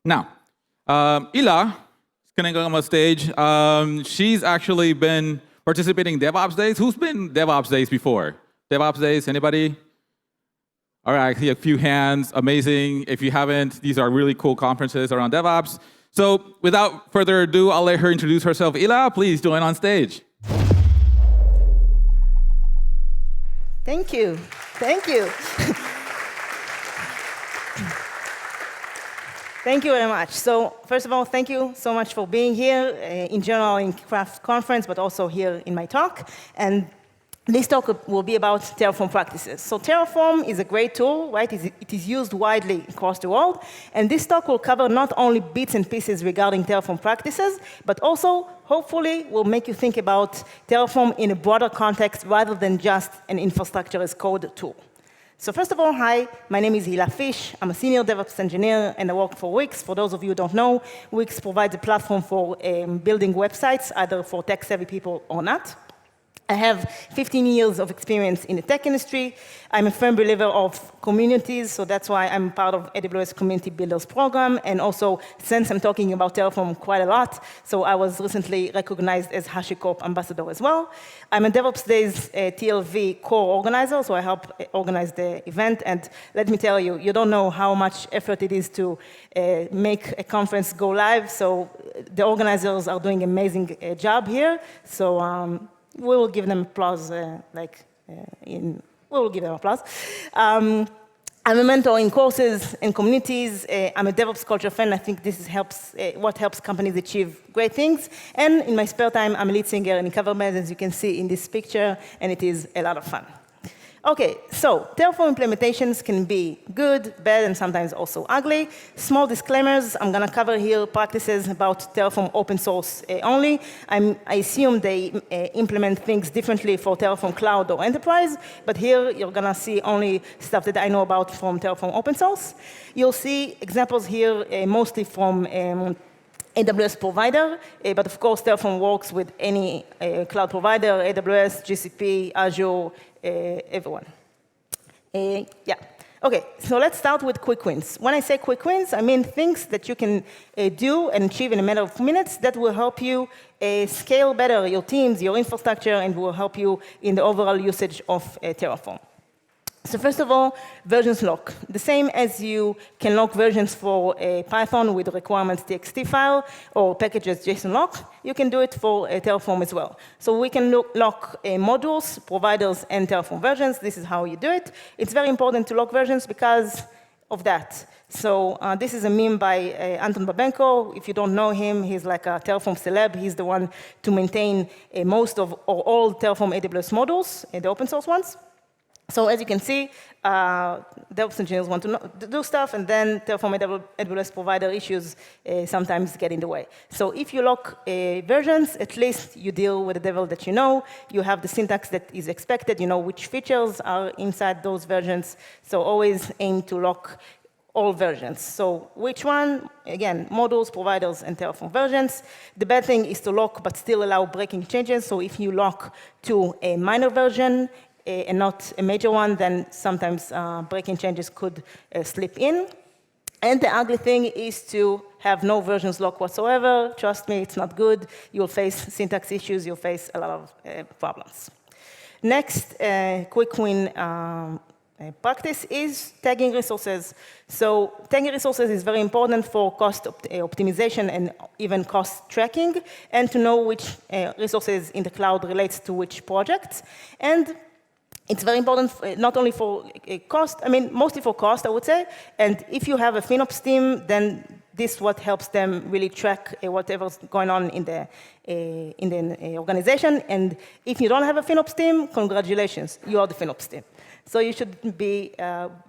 Now, Hila is going to come on stage. She's actually been participating in DevOps Days. Who's been DevOps Days before? DevOps Days, anybody? All right, I see a few hands. Amazing. If you haven't, these are really cool conferences around DevOps. So without further ado, I'll let her introduce herself. Hila, please join on stage. Thank you. Thank you. Thank you very much. So first of all, thank you so much for being here, in general in Craft Conference, but also here in my talk. And this talk will be about Terraform practices. So Terraform is a great tool, right? It is used widely across the world. And this talk will cover not only bits and pieces regarding Terraform practices, but also, hopefully, will make you think about Terraform in a broader context rather than just an infrastructure as code tool. So first of all, hi, my name is Hila Fish. I'm a senior DevOps engineer, and I work for Wix. For those of you who don't know, Wix provides a platform for building websites, either for tech-savvy people or not. I have 15 years of experience in the tech industry. I'm a firm believer of communities, so that's why I'm part of AWS Community Builders Program. And also, since I'm talking about Terraform quite a lot, so I was recently recognized as HashiCorp ambassador as well. I'm a DevOps Days TLV core organizer, so I help organize the event. And let me tell you, you don't know how much effort it is to make a conference go live. So the organizers are doing an amazing job here. So we will give them applause, we will give them applause. I'm a mentor in courses and communities. I'm a DevOps culture fan. I think this helps, what helps companies achieve great things. And in my spare time, I'm a lead singer in cover bands, as you can see in this picture, and it is a lot of fun. Okay, so Terraform implementations can be good, bad, and sometimes also ugly. Small disclaimers, I'm going to cover here practices about Terraform open source only. I assume they implement things differently for Terraform Cloud or Enterprise, but here you're going to see only stuff that I know about from Terraform open source. You'll see examples here mostly from AWS provider, but of course Terraform works with any cloud provider, AWS, GCP, Azure, everyone. Yeah. Okay, so let's start with quick wins. When I say quick wins, I mean things that you can do and achieve in a matter of minutes that will help you scale better your teams, your infrastructure, and will help you in the overall usage of Terraform. So first of all, versions lock. The same as you can lock versions for Python with requirements txt file or packages JSON lock, you can do it for Terraform as well. So we can lock modules, providers, and Terraform versions. This is how you do it. It's very important to lock versions because of that. So this is a meme by Anton Babenko. If you don't know him, he's like a Terraform celeb. He's the one to maintain most of or all Terraform AWS modules, the open source ones. So as you can see, DevOps engineers want to do stuff, and then Terraform AWS provider issues sometimes get in the way. So if you lock versions, at least you deal with the devil that you know. You have the syntax that is expected. You know which features are inside those versions. So always aim to lock all versions. So which one? Again, modules, providers, and Terraform versions. The bad thing is to lock but still allow breaking changes. So if you lock to a minor version, and not a major one, then sometimes breaking changes could slip in. And the ugly thing is to have no versions lock whatsoever. Trust me, it's not good. You'll face syntax issues. You'll face a lot of problems. Next, quick win practice is tagging resources. So tagging resources is very important for cost optimization and even cost tracking, and to know which resources in the cloud relates to which projects. And it's very important, not only for cost, I mean, mostly for cost, I would say. And if you have a FinOps team, then this is what helps them really track whatever's going on in the organization. And if you don't have a FinOps team, congratulations, you are the FinOps team. So you should be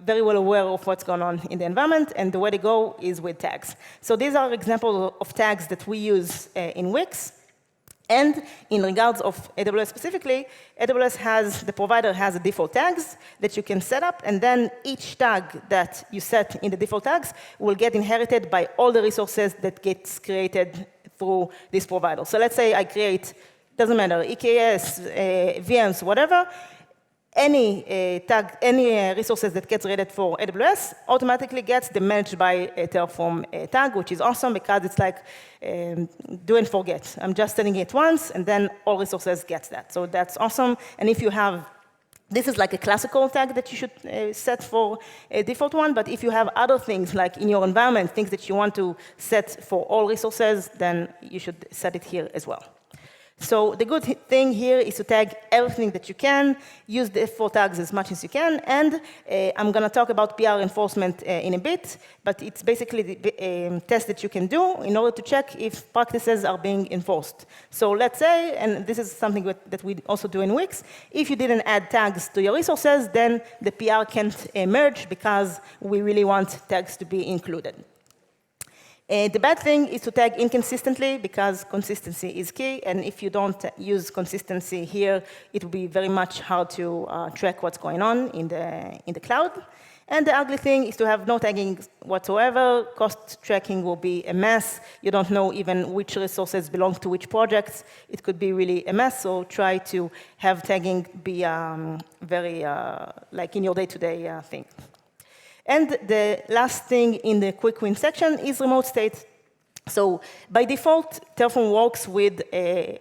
very well aware of what's going on in the environment, and the way to go is with tags. So these are examples of tags that we use in Wix. And in regards of AWS specifically, AWS has, the provider has the default tags that you can set up, and then each tag that you set in the default tags will get inherited by all the resources that gets created through this provider. So let's say I create, doesn't matter, EKS, VMs, whatever. any tag, any resources that gets rated for AWS automatically gets the managed by Terraform tag, which is awesome because it's like do and forget. I'm just setting it once, and then all resources gets that. So that's awesome. And if you have, this is like a classical tag that you should set for a default one, but if you have other things like in your environment, things that you want to set for all resources, then you should set it here as well. So the good thing here is to tag everything that you can, use the F4 tags as much as you can, and I'm going to talk about PR enforcement in a bit, but it's basically the test that you can do in order to check if practices are being enforced. So let's say, and this is something that we also do in Wix, if you didn't add tags to your resources, then the PR can't merge because we really want tags to be included. The bad thing is to tag inconsistently because consistency is key, and if you don't use consistency here, it will be very much hard to track what's going on in the cloud. And the ugly thing is to have no tagging whatsoever. Cost tracking will be a mess. You don't know even which resources belong to which projects. It could be really a mess, so try to have tagging be very like in your day-to-day thing. And the last thing in the quick win section is remote state. So by default, Terraform works with a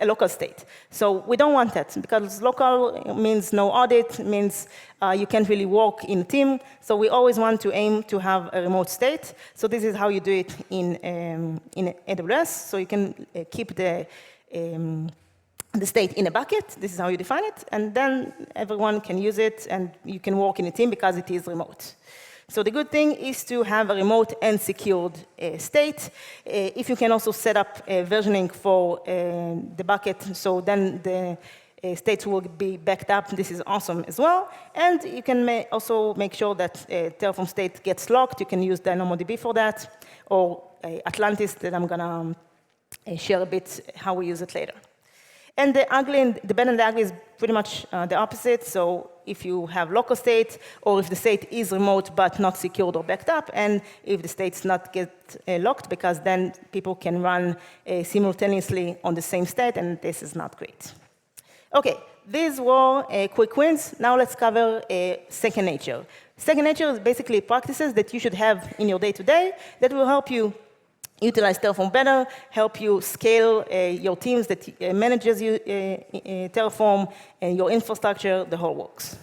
local state. So we don't want that because local means no audit, means you can't really work in a team. So we always want to aim to have a remote state. So this is how you do it in AWS. So you can keep the state in a bucket. This is how you define it, and then everyone can use it, and you can work in a team because it is remote. So the good thing is to have a remote and secured state. If you can also set up versioning for the bucket, so then the states will be backed up. This is awesome as well. And you can also make sure that Terraform state gets locked. You can use DynamoDB for that, or Atlantis that I'm going to share a bit how we use it later. And the bad and the ugly is pretty much the opposite. So if you have local state, or if the state is remote but not secured or backed up, and if the states not get locked, because then people can run simultaneously on the same state, and this is not great. Okay, these were quick wins. Now let's cover second nature. Second nature is basically practices that you should have in your day-to-day that will help you utilize Terraform better, help you scale your teams that manages you, Terraform, and your infrastructure, the whole works.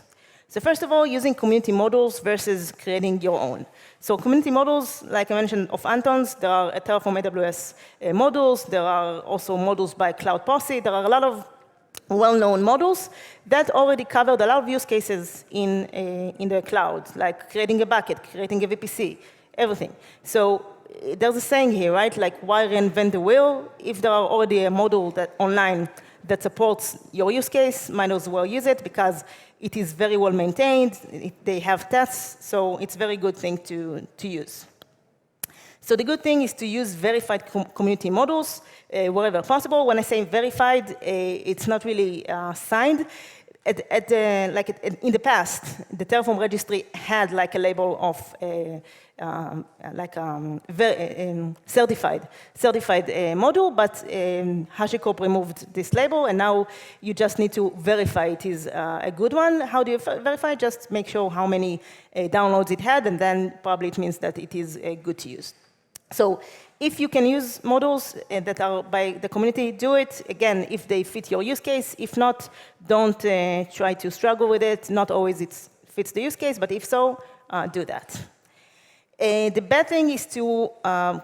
So first of all, using community models versus creating your own. So community models, like I mentioned, of Anton's, there are Terraform AWS models. There are also models by Cloud Posse. There are a lot of well-known models that already covered a lot of use cases in the cloud, like creating a bucket, creating a VPC, everything. So there's a saying here, right? Like, why reinvent the wheel? If there are already a model that online that supports your use case, might as well use it because it is very well maintained. They have tests, so it's a very good thing to use. So the good thing is to use verified community models wherever possible. When I say verified, it's not really signed. In the past, the Terraform registry had like a label of certified module, but HashiCorp removed this label, and now you just need to verify it is a good one. How do you verify? Just make sure how many downloads it had, and then probably it means that it is good to use. So if you can use models that are by the community, do it. Again, if they fit your use case. If not, don't try to struggle with it. Not always it fits the use case, but if so, do that. The bad thing is to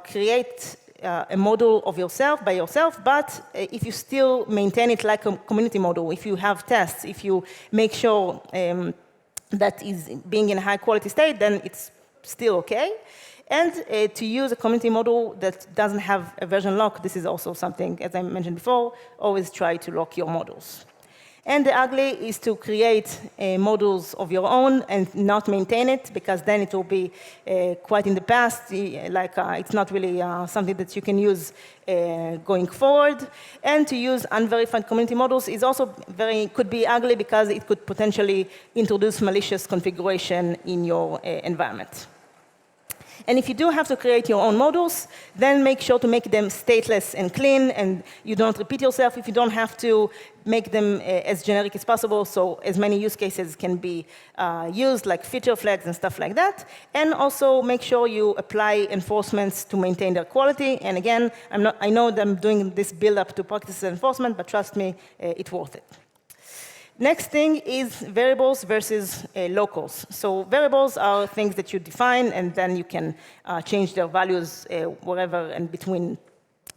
create a model of yourself by yourself, but if you still maintain it like a community model, if you have tests, if you make sure that is being in a high quality state, then it's still okay. And to use a community model that doesn't have a version lock, this is also something, as I mentioned before, always try to lock your models. And the ugly is to create models of your own and not maintain it, because then it will be quite in the past, it's not really something that you can use going forward. And to use unverified community models is also could be ugly because it could potentially introduce malicious configuration in your environment. And if you do have to create your own modules, then make sure to make them stateless and clean, and you don't repeat yourself. If you don't have to, make them as generic as possible, so as many use cases can be used, like feature flags and stuff like that. And also make sure you apply enforcements to maintain their quality. And again, I know that I'm doing this build-up to practice enforcement, but trust me, it's worth it. Next thing is variables versus locals. So variables are things that you define, and then you can change their values wherever and between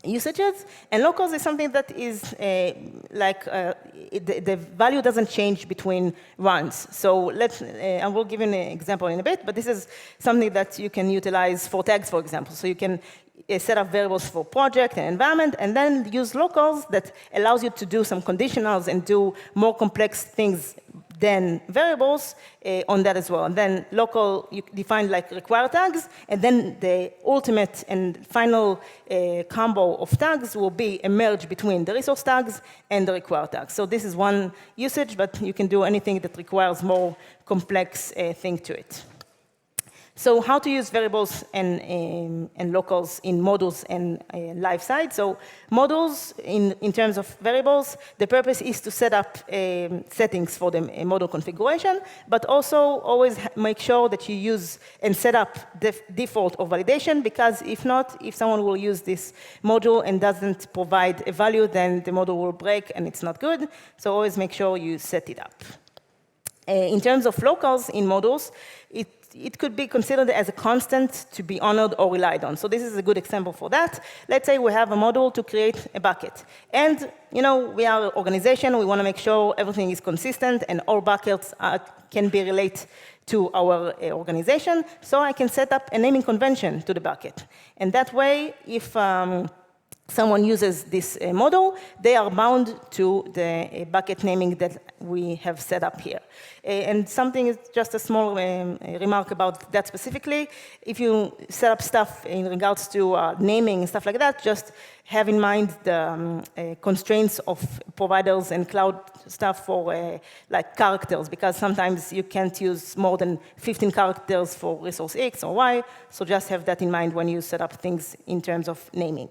usages. And locals is something that is the value doesn't change between runs. So I will give you an example in a bit, but this is something that you can utilize for tags, for example. So you can set up variables for project and environment, and then use locals that allows you to do some conditionals and do more complex things than variables on that as well. And then local, you define like require tags, and then the ultimate and final combo of tags will be a merge between the resource tags and the require tags. So this is one usage, but you can do anything that requires more complex thing to it. So how to use variables and locals in modules and live side. So modules, in terms of variables, the purpose is to set up settings for the module configuration, but also always make sure that you use and set up the default or validation, because if not, if someone will use this module and doesn't provide a value, then the module will break and it's not good. So always make sure you set it up. In terms of locals in modules, it could be considered as a constant to be honored or relied on. So this is a good example for that. Let's say we have a module to create a bucket. And we are an organization, we want to make sure everything is consistent and all buckets can be related to our organization. So I can set up a naming convention to the bucket. And that way, if someone uses this model, they are bound to the bucket naming that we have set up here. And something is just a small remark about that specifically. If you set up stuff in regards to naming and stuff like that, just have in mind the constraints of providers and cloud stuff for like characters, because sometimes you can't use more than 15 characters for resource X or Y. So just have that in mind when you set up things in terms of naming.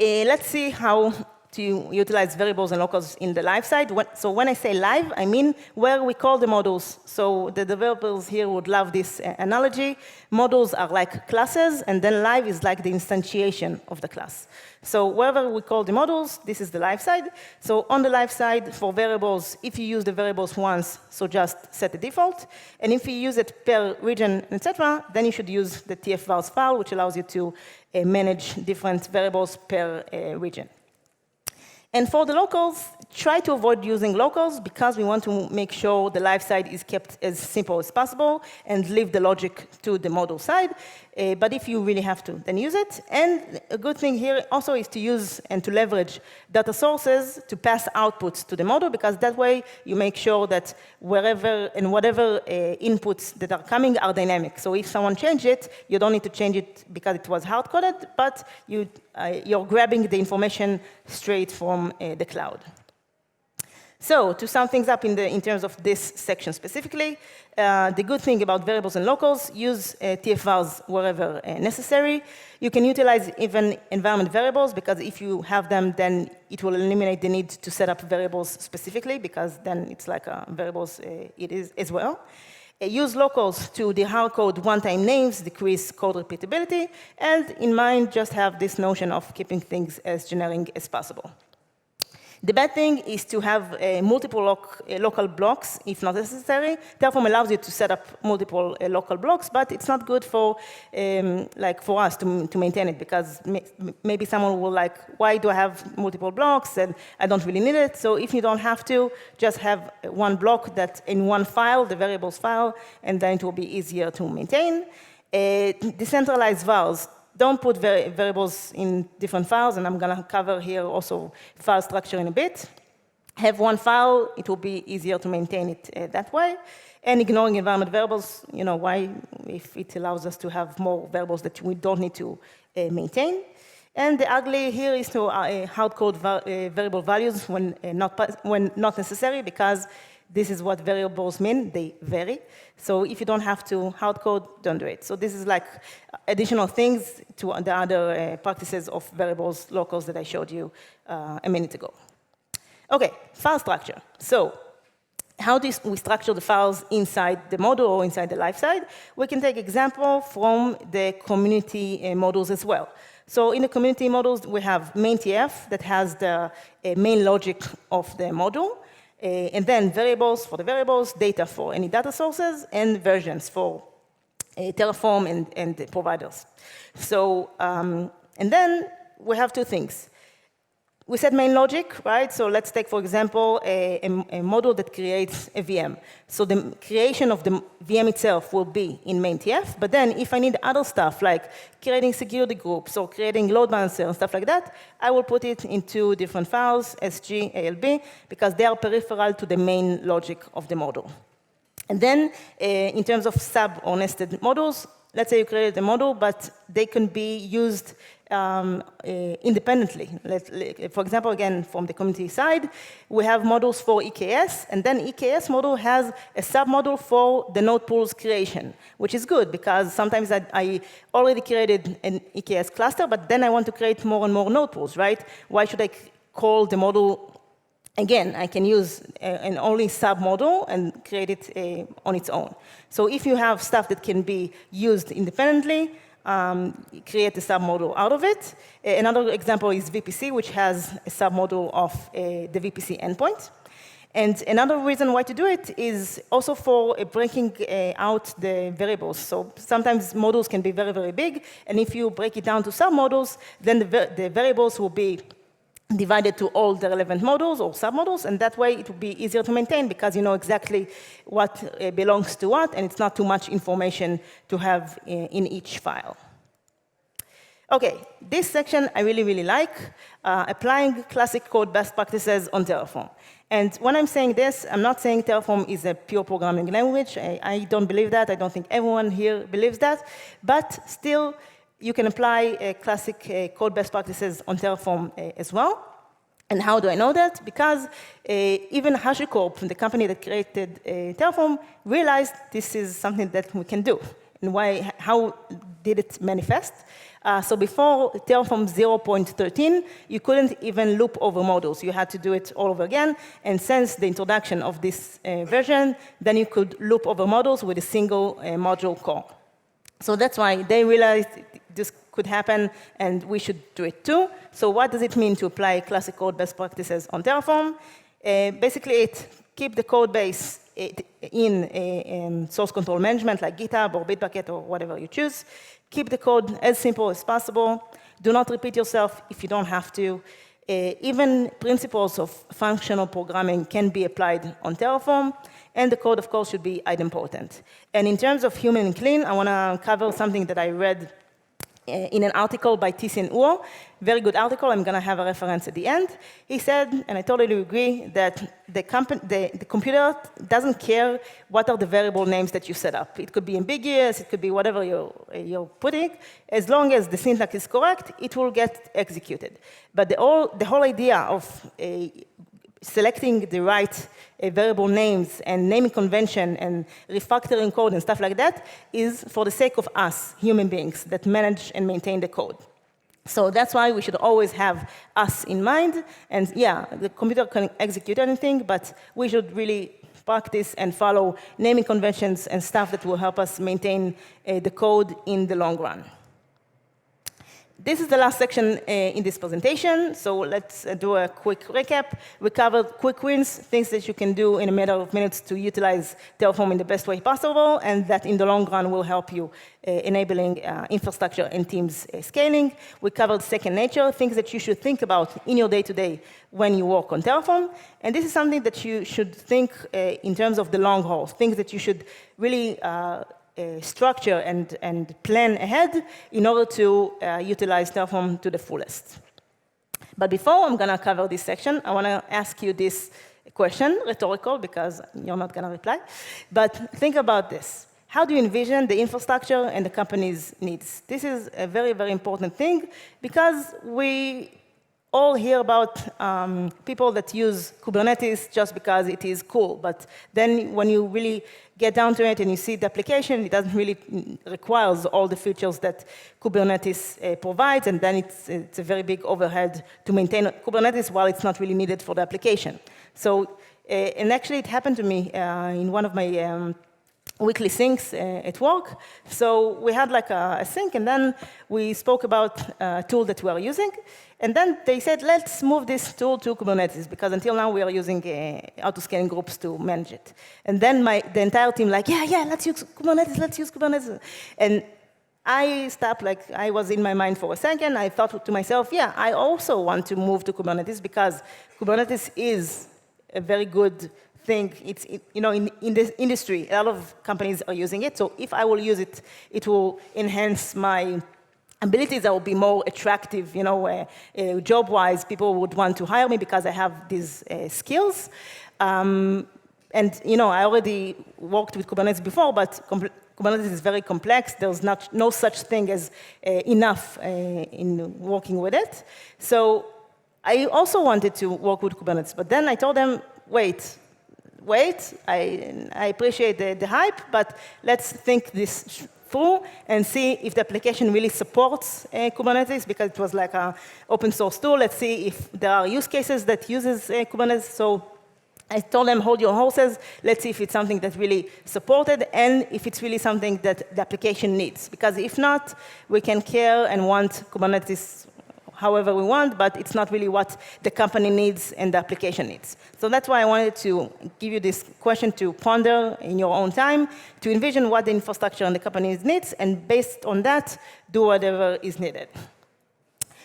Let's see how to utilize variables and locals in the live side. So when I say live, I mean where we call the models. So the developers here would love this analogy. Models are like classes, and then live is like the instantiation of the class. So wherever we call the models, this is the live side. So on the live side, for variables, if you use the variables once, so just set the default. And if you use it per region, etc., then you should use the tfvars file, which allows you to manage different variables per region. And for the locals, try to avoid using locals, because we want to make sure the live side is kept as simple as possible and leave the logic to the module side. But if you really have to, then use it. And a good thing here also is to use and to leverage data sources to pass outputs to the module, because that way you make sure that wherever and whatever inputs that are coming are dynamic. So if someone changes it, you don't need to change it because it was hard-coded, but you're grabbing the information straight from the cloud. So to sum things up in terms of this section specifically, the good thing about variables and locals, use tfvars wherever necessary. You can utilize even environment variables, because if you have them, then it will eliminate the need to set up variables specifically, because then it's like variables it is as well. Use locals to the hard-code one-time names, decrease code repeatability, and in mind, just have this notion of keeping things as generic as possible. The bad thing is to have multiple local blocks, if not necessary. Terraform allows you to set up multiple local blocks, but it's not good for for us to maintain it, because maybe someone will like, why do I have multiple blocks and I don't really need it? So if you don't have to, just have one block that in one file, the variables file, and then it will be easier to maintain. Decentralized vars. Don't put variables in different files, and I'm going to cover here also file structure in a bit. Have one file, it will be easier to maintain it that way. And ignoring environment variables, why? If it allows us to have more variables that we don't need to maintain. And the ugly here is to hard-code variable values when not necessary, because this is what variables mean. They vary. So if you don't have to hard code, don't do it. So this is like additional things to the other practices of variables, locals that I showed you a minute ago. OK, file structure. So how do we structure the files inside the module or inside the live side? We can take example from the community modules as well. So in the community modules, we have main.tf that has the main logic of the module, and then variables for the variables, data for any data sources, and versions for Terraform and the providers. So, and then we have two things. We said main logic, right? So let's take, for example, a module that creates a VM. So the creation of the VM itself will be in main.tf, but then if I need other stuff, like creating security groups or creating load balancer and stuff like that, I will put it in two different files, SG, ALB, because they are peripheral to the main logic of the module. And then in terms of sub or nested modules, let's say you created a module, but they can be used independently. For example, again, from the community side, we have modules for EKS, and then EKS module has a submodule for the node pools creation, which is good because sometimes I already created an EKS cluster, but then I want to create more and more node pools, right? Why should I call the module again? I can use an only submodule and create it on its own. So if you have stuff that can be used independently, create a submodule out of it. Another example is VPC, which has a submodule of the VPC endpoint. And another reason why to do it is also for breaking out the variables. So sometimes modules can be very, very big, and if you break it down to submodules, then the variables will be divided to all the relevant modules or submodules, and that way it will be easier to maintain because you know exactly what belongs to what, and it's not too much information to have in each file. OK, this section I really, really like, applying classic code best practices on Terraform. And when I'm saying this, I'm not saying Terraform is a pure programming language. I don't believe that. I don't think everyone here believes that. But still, you can apply classic code best practices on Terraform as well. And how do I know that? Because even HashiCorp, the company that created Terraform, realized this is something that we can do. And why? How did it manifest? So before Terraform 0.13, you couldn't even loop over modules. You had to do it all over again. And since the introduction of this version, then you could loop over modules with a single module call. So that's why they realized this could happen, and we should do it too. So what does it mean to apply classic code best practices on Terraform? Basically, keep the code base in source control management, like GitHub or Bitbucket or whatever you choose. Keep the code as simple as possible. Do not repeat yourself if you don't have to. Even principles of functional programming can be applied on Terraform. And the code, of course, should be idempotent. And in terms of human and clean, I want to cover something that I read in an article by Tissien Uo. Very good article. I'm going to have a reference at the end. He said, and I totally agree, that the computer doesn't care what are the variable names that you set up. It could be ambiguous. It could be whatever you're putting. As long as the syntax is correct, it will get executed. But the whole idea of selecting the right variable names and naming convention and refactoring code and stuff like that is for the sake of us, human beings, that manage and maintain the code. So that's why we should always have us in mind. And yeah, the computer can execute anything, but we should really practice and follow naming conventions and stuff that will help us maintain the code in the long run. This is the last section in this presentation, so let's do a quick recap. We covered quick wins, things that you can do in a matter of minutes to utilize Terraform in the best way possible, and that in the long run will help you enabling infrastructure and teams scaling. We covered second nature, things that you should think about in your day-to-day when you work on Terraform. And this is something that you should think in terms of the long haul, things that you should really structure and plan ahead in order to utilize Terraform to the fullest. But before I'm going to cover this section, I want to ask you this question, rhetorical, because you're not going to reply. But think about this. How do you envision the infrastructure and the company's needs? This is a very, very important thing because we all hear about people that use Kubernetes just because it is cool. But then when you really get down to it and you see the application, it doesn't really require all the features that Kubernetes provides, and then it's a very big overhead to maintain Kubernetes while it's not really needed for the application. So, and actually it happened to me in one of my weekly syncs at work. So we had like a sync, and then we spoke about a tool that we are using. And then they said, let's move this tool to Kubernetes, because until now we are using auto-scaling groups to manage it. And then the entire team like, yeah, let's use Kubernetes. And I stopped, like I was in my mind for a second. I thought to myself, yeah, I also want to move to Kubernetes, because Kubernetes is a very good thing. In this industry, a lot of companies are using it. So if I will use it, it will enhance my abilities. I will be more attractive, job-wise. People would want to hire me because I have these skills. And I already worked with Kubernetes before, but Kubernetes is very complex. There's no such thing as enough in working with it. So I also wanted to work with Kubernetes, but then I told them, wait, I appreciate the hype, but let's think this through and see if the application really supports Kubernetes, because it was like an open source tool. Let's see if there are use cases that uses Kubernetes. So I told them, hold your horses. Let's see if it's something that really supported, and if it's really something that the application needs. Because if not, we can care and want Kubernetes however we want, but it's not really what the company needs and the application needs. So that's why I wanted to give you this question to ponder in your own time, to envision what the infrastructure and the company needs, and based on that, do whatever is needed.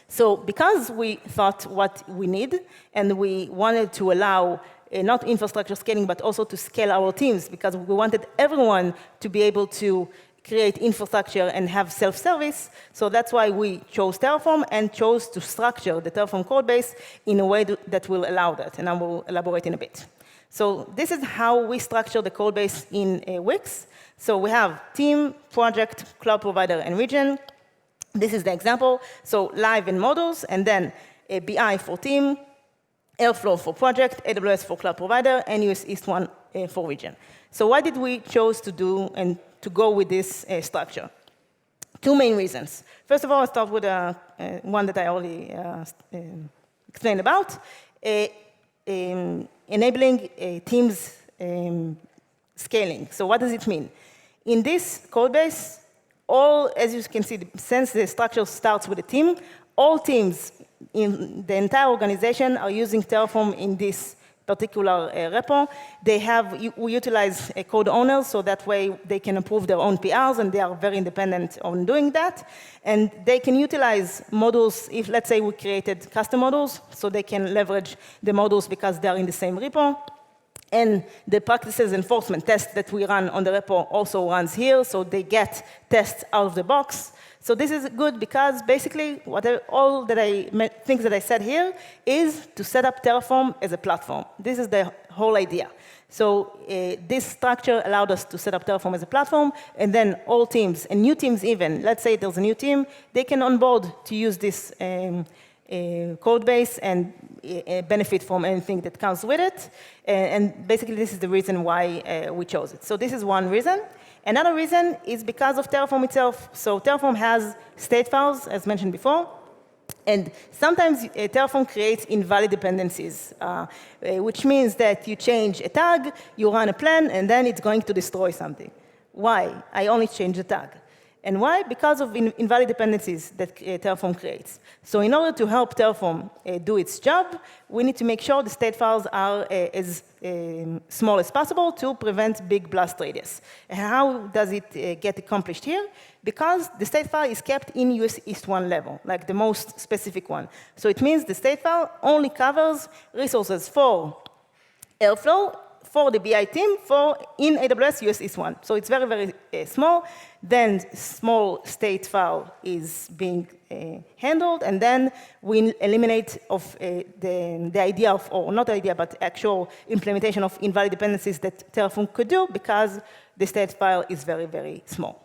So because we thought what we need, and we wanted to allow not infrastructure scaling, but also to scale our teams, because we wanted everyone to be able to create infrastructure and have self-service. So that's why we chose Terraform and chose to structure the Terraform code base in a way that will allow that, and I will elaborate in a bit. So this is how we structure the code base in Wix. So we have team, project, cloud provider, and region. This is the example. So live and models, and then a BI for team, Airflow for project, AWS for cloud provider, and US East 1 for region. So why did we choose to do and to go with this structure? Two main reasons. First of all, I'll start with one that I already explained about, enabling teams scaling. So what does it mean? In this code base, as you can see, since the structure starts with a team, all teams in the entire organization are using Terraform in this particular repo. We utilize code owners, so that way they can approve their own PRs, and they are very independent on doing that. And they can utilize models. If, let's say, we created custom models, so they can leverage the models because they're in the same repo. And the practices enforcement test that we run on the repo also runs here, so they get tests out of the box. So this is good because basically all things that I said here is to set up Terraform as a platform. This is the whole idea. So this structure allowed us to set up Terraform as a platform, and then all teams, and new teams even, let's say there's a new team, they can onboard to use this code base and benefit from anything that comes with it. And basically this is the reason why we chose it. So this is one reason. Another reason is because of Terraform itself. So Terraform has state files, as mentioned before, and sometimes Terraform creates invalid dependencies, which means that you change a tag, you run a plan, and then it's going to destroy something. Why? I only change the tag. And why? Because of invalid dependencies that Terraform creates. So in order to help Terraform do its job, we need to make sure the state files are as small as possible to prevent big blast radius. And how does it get accomplished here? Because the state file is kept in US East 1 level, like the most specific one. So it means the state file only covers resources for Airflow, for the BI team, in AWS US East 1. So it's very, very small. Then small state file is being handled, and then we eliminate the idea of, or not idea, but actual implementation of invalid dependencies that Terraform could do because the state file is very, very small.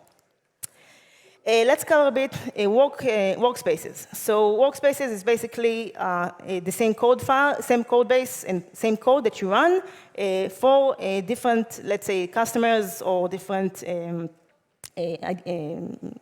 Let's cover a bit workspaces. So workspaces is basically the same code file, same code base, and same code that you run for different, let's say, customers or different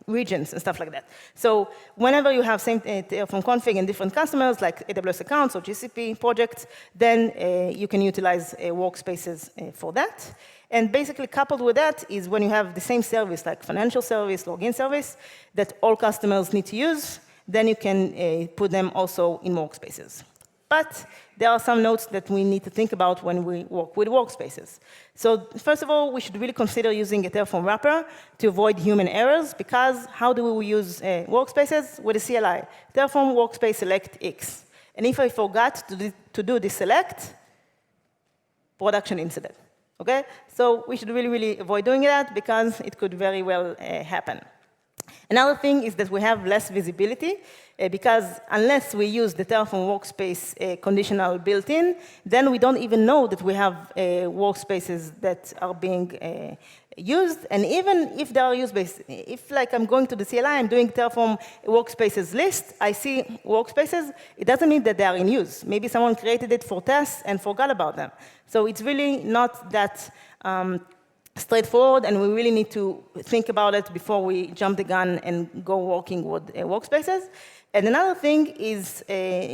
regions and stuff like that. So whenever you have same Terraform config and different customers, like AWS accounts or GCP projects, then you can utilize workspaces for that. And basically coupled with that is when you have the same service, like financial service, login service, that all customers need to use, then you can put them also in workspaces. But there are some notes that we need to think about when we work with workspaces. So first of all, we should really consider using a Terraform wrapper to avoid human errors, because how do we use workspaces? With a CLI, Terraform workspace select X. And if I forgot to do this select, production incident. Okay? So we should really avoid doing that, because it could very well happen. Another thing is that we have less visibility, because unless we use the Terraform workspace conditional built-in, then we don't even know that we have workspaces that are being used. And even if they are use-based, if like I'm going to the CLI, I'm doing Terraform workspaces list, I see workspaces, it doesn't mean that they are in use. Maybe someone created it for tests and forgot about them. So it's really not that straightforward, and we really need to think about it before we jump the gun and go working with workspaces. And another thing is,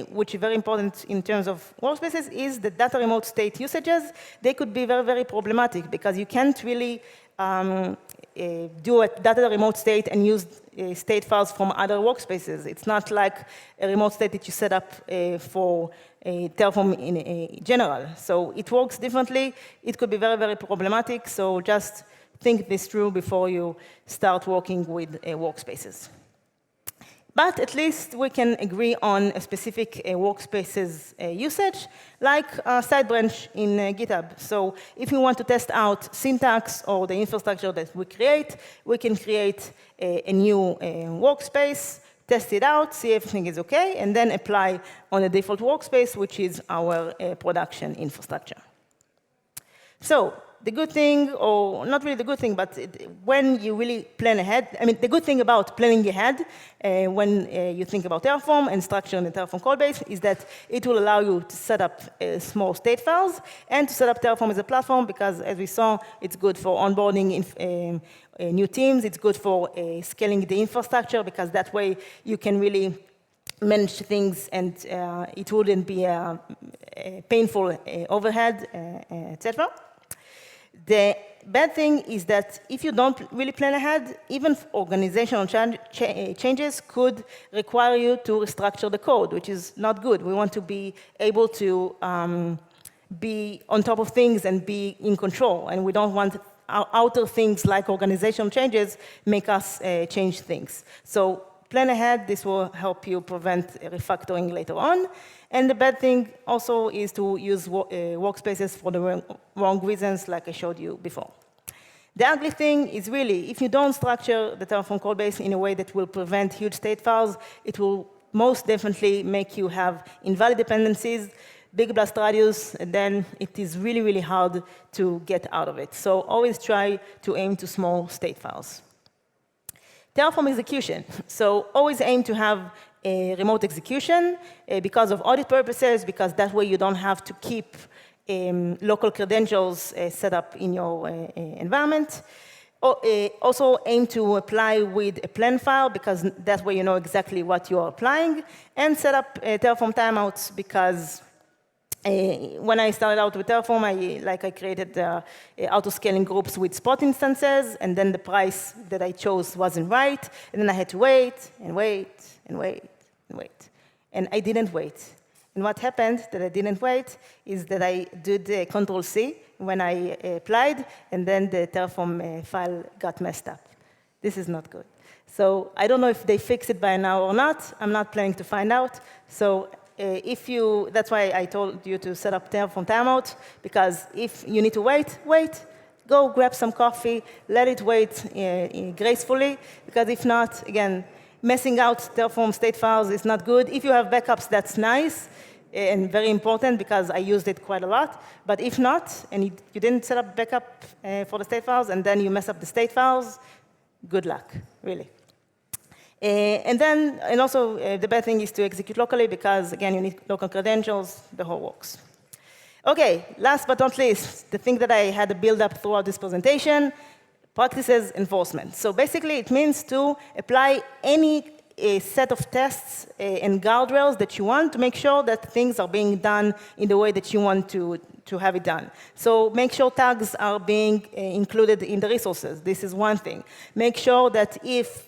which is very important in terms of workspaces, is the data remote state usages. They could be very problematic, because you can't really do a data remote state and use state files from other workspaces. It's not like a remote state that you set up for Terraform in general. So it works differently. It could be very problematic. So just think this through before you start working with workspaces. But at least we can agree on a specific workspaces usage, like side branch in GitHub. So if we want to test out syntax or the infrastructure that we can create a new workspace, test it out, see if everything is OK, and then apply on a default workspace, which is our production infrastructure. So the good thing, or not really the good thing, but when you really plan ahead, I mean, the good thing about planning ahead when you think about Terraform and structuring the Terraform codebase is that it will allow you to set up small state files and to set up Terraform as a platform, because as we saw, it's good for onboarding new teams. It's good for scaling the infrastructure, because that way you can really manage things and it wouldn't be a painful overhead, etc. The bad thing is that if you don't really plan ahead, even organizational changes could require you to restructure the code, which is not good. We want to be able to be on top of things and be in control, and we don't want outer things like organizational changes make us change things. So plan ahead. This will help you prevent refactoring later on. And the bad thing also is to use workspaces for the wrong reasons, like I showed you before. The ugly thing is really, if you don't structure the Terraform codebase in a way that will prevent huge state files, it will most definitely make you have invalid dependencies, big blast radius, and then it is really hard to get out of it. So always try to aim to small state files. Terraform execution. So always aim to have a remote execution because of audit purposes, because that way you don't have to keep local credentials set up in your environment. Also aim to apply with a plan file, because that way you know exactly what you are applying. And set up Terraform timeouts, because when I started out with Terraform, I created auto-scaling groups with spot instances, and then the price that I chose wasn't right, and then I had to wait. And I didn't wait. And what happened that I didn't wait is that I did Control-C when I applied, and then the Terraform file got messed up. This is not good. So I don't know if they fixed it by now or not. I'm not planning to find out. So that's why I told you to set up Terraform timeout, because if you need to wait. Go grab some coffee, let it wait gracefully, because if not, again, messing out Terraform state files is not good. If you have backups, that's nice and very important, because I used it quite a lot. But if not, and you didn't set up backup for the state files, and then you mess up the state files, good luck, really. And also, the bad thing is to execute locally because, again, you need local credentials, the whole works. Okay, last but not least, the thing that I had to build up throughout this presentation, practices enforcement. So basically, it means to apply any set of tests and guardrails that you want to make sure that things are being done in the way that you want to have it done. So make sure tags are being included in the resources. This is one thing. Make sure that if,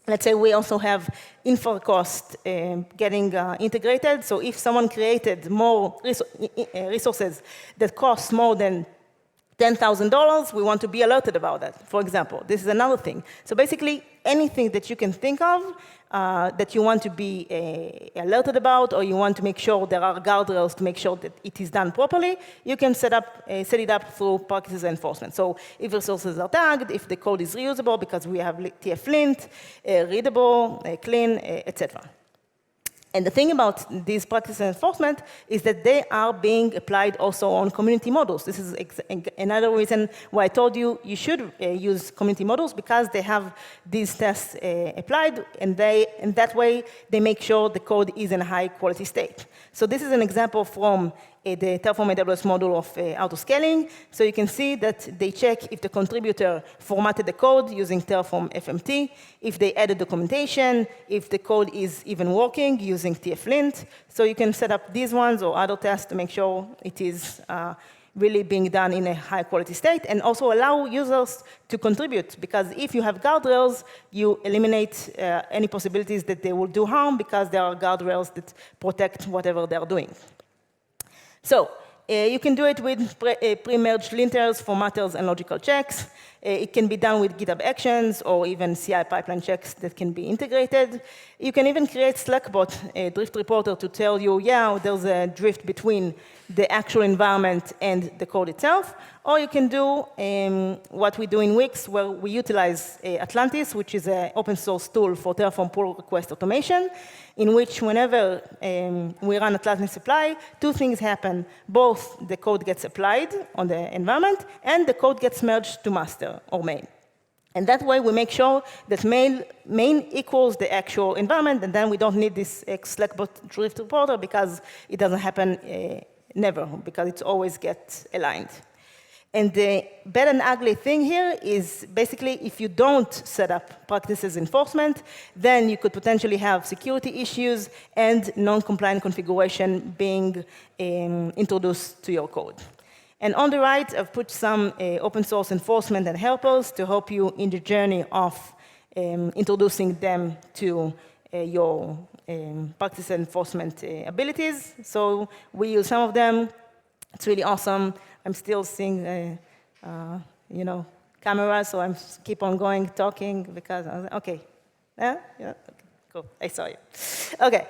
let's say we also have infra cost getting integrated. So if someone created more resources that cost more than $10,000, we want to be alerted about that, for example. This is another thing. So basically, anything that you can think of that you want to be alerted about, or you want to make sure there are guardrails to make sure that it is done properly, you can set it up through practices enforcement. So if resources are tagged, if the code is reusable because we have TF-lint, readable, clean, etc. And the thing about these practices enforcement is that they are being applied also on community models. This is another reason why I told you you should use community models, because they have these tests applied, and that way they make sure the code is in a high quality state. So this is an example from the Terraform AWS module of autoscaling. So you can see that they check if the contributor formatted the code using Terraform FMT, if they added documentation, if the code is even working using TF-lint. So you can set up these ones or other tests to make sure it is really being done in a high quality state, and also allow users to contribute, because if you have guardrails, you eliminate any possibilities that they will do harm, because there are guardrails that protect whatever they are doing. So you can do it with pre-merged linters, formatters, and logical checks. It can be done with GitHub Actions or even CI pipeline checks that can be integrated. You can even create Slackbot, a drift reporter, to tell you, yeah, there's a drift between the actual environment and the code itself. Or you can do what we do in Wix, where we utilize Atlantis, which is an open source tool for Terraform pull request automation, in which whenever we run Atlantis apply, two things happen. Both the code gets applied on the environment, and the code gets merged to master or main. And that way, we make sure that main equals the actual environment, and then we don't need this Slackbot drift reporter, because it doesn't happen never, because it always gets aligned. And the bad and ugly thing here is basically if you don't set up practices enforcement, then you could potentially have security issues and non-compliant configuration being introduced to your code. And on the right, I've put some open source enforcement and helpers to help you in the journey of introducing them to your practice enforcement abilities. So we use some of them. It's really awesome. I'm still seeing, camera, so I'm keep on going, talking, because, okay. Yeah? Okay, cool, I saw you. Okay,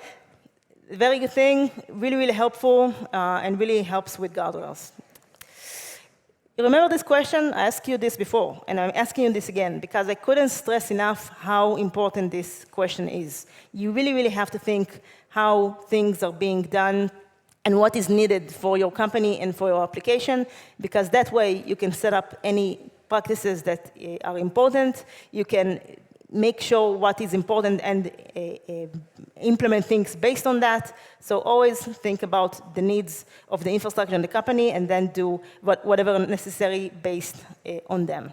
very good thing, really, really helpful, and really helps with guardrails. You remember this question? I asked you this before, and I'm asking you this again, because I couldn't stress enough how important this question is. You really, really have to think how things are being done and what is needed for your company and for your application, because that way you can set up any practices that are important. You can make sure what is important and implement things based on that. So always think about the needs of the infrastructure and the company, and then do whatever necessary based on them.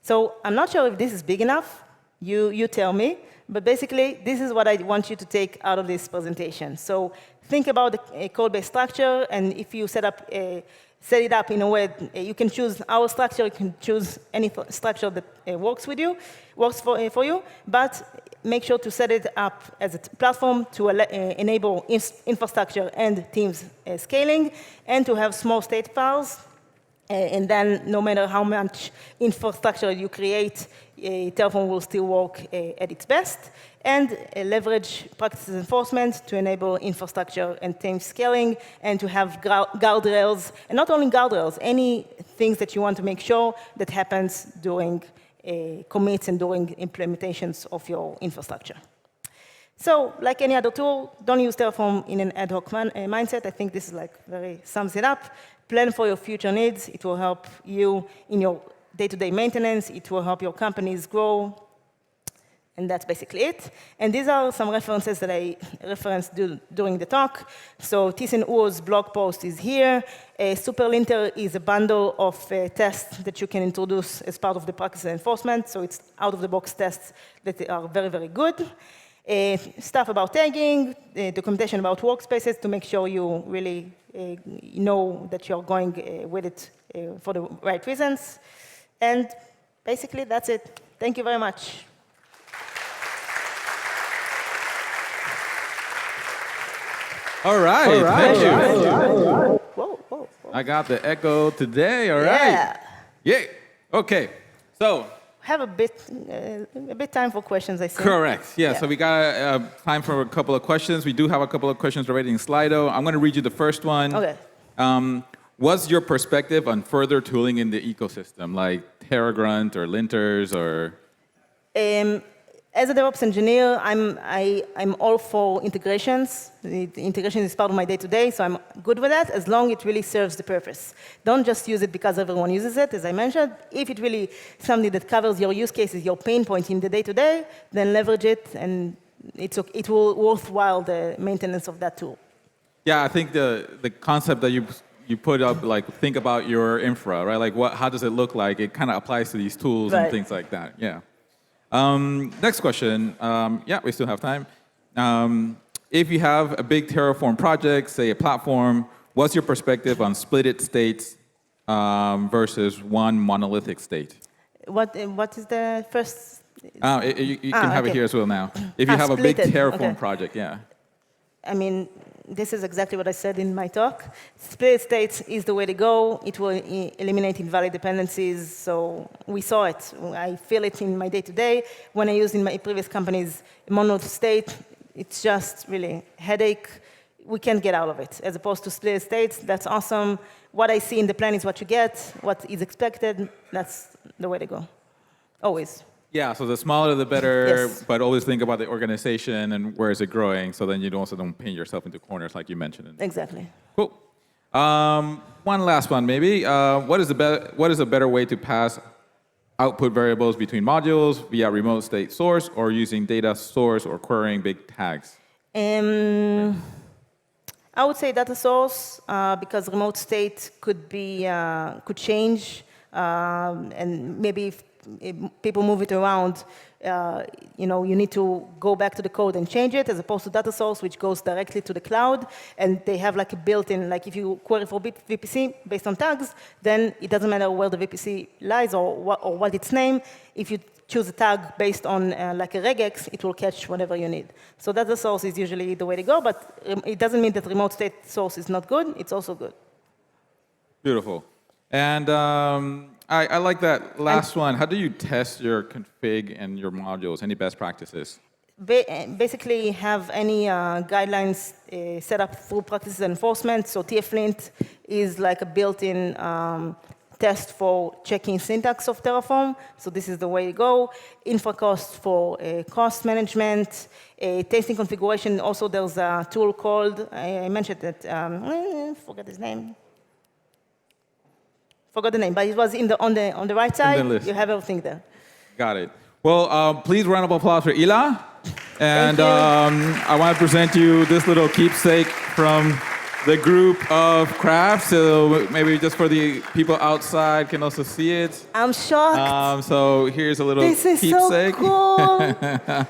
So I'm not sure if this is big enough. You tell me. But basically, this is what I want you to take out of this presentation. So think about the code-based structure, and if you set it up in a way, you can choose our structure, you can choose any structure that works for you, but make sure to set it up as a platform to enable infrastructure and teams scaling, and to have small state files. And then no matter how much infrastructure you create, Terraform will still work at its best. And leverage practices enforcement to enable infrastructure and team scaling, and to have guardrails, and not only guardrails, any things that you want to make sure that happens during commits and during implementations of your infrastructure. So, like any other tool, don't use Terraform in an ad hoc mindset. I think this is very sums it up. Plan for your future needs. It will help you in your day-to-day maintenance. It will help your companies grow. And that's basically it. And these are some references that I referenced during the talk. So Thiessen Uo's blog post is here. Superlinter is a bundle of tests that you can introduce as part of the practice enforcement. So it's out-of-the-box tests that are very, very good. Stuff about tagging, documentation about workspaces to make sure you really know that you're going with it for the right reasons. And basically, that's it. Thank you very much. All right, thank you. Whoa. I got the echo today, all right. Yeah. Okay, so. Have a bit time for questions, I think. Correct, yeah. So we got time for a couple of questions. We do have a couple of questions already in Slido. I'm gonna read you the first one. Okay. What's your perspective on further tooling in the ecosystem, like TerraGrunt or linters or? As a DevOps engineer, I'm all for integrations. The integration is part of my day-to-day, so I'm good with that, as long as it really serves the purpose. Don't just use it because everyone uses it, as I mentioned. If it really is something that covers your use cases, your pain point in the day-to-day, then leverage it, and it will worthwhile the maintenance of that tool. Yeah, I think the concept that you put up, like think about your infra, right? Like how does it look like? It kind of applies to these tools and things like that, yeah. Next question. Yeah, we still have time. If you have a big Terraform project, say a platform, what's your perspective on splitted states versus one monolithic state? What is the first? You can have it here as well now. If you have a big Terraform project, yeah. I mean, this is exactly what I said in my talk. Split states is the way to go. It will eliminate invalid dependencies. So we saw it. I feel it in my day-to-day. When I used in my previous companies monolith state, it's just really headache. We can't get out of it. As opposed to split states, that's awesome. What I see in the plan is what you get. What is expected, that's the way to go. Always. Yeah, so the smaller the better, Yes. but always think about the organization and where is it growing, so then you also don't paint yourself into corners like you mentioned. Exactly. Cool. One last one, maybe. What is a better way to pass output variables between modules via remote state source or using data source or querying big tags? I would say data source because remote state could change, and maybe if people move it around, you need to go back to the code and change it, as opposed to data source, which goes directly to the cloud, and they have like a built-in, like if you query for VPC based on tags, then it doesn't matter where the VPC lies or what its name. If you choose a tag based on like a regex, it will catch whatever you need. So data source is usually the way to go, but it doesn't mean that remote state source is not good. It's also good. Beautiful. And I like that last one. How do you test your config and your modules? Any best practices? Basically, have any guidelines set up through practices enforcement. So TFLint is like a built-in test for checking syntax of Terraform. So this is the way to go. Infracost for cost management. Testing configuration. Also, there's a tool called, I mentioned that, forget his name. Forgot the name, but it was on the right side. You have everything there. Got it. Well, please round of applause for Hila. And I want to present you this little keepsake from the group of crafts. So maybe just for the people outside can also see it. I'm shocked. So here's a little this is keepsake. So cool.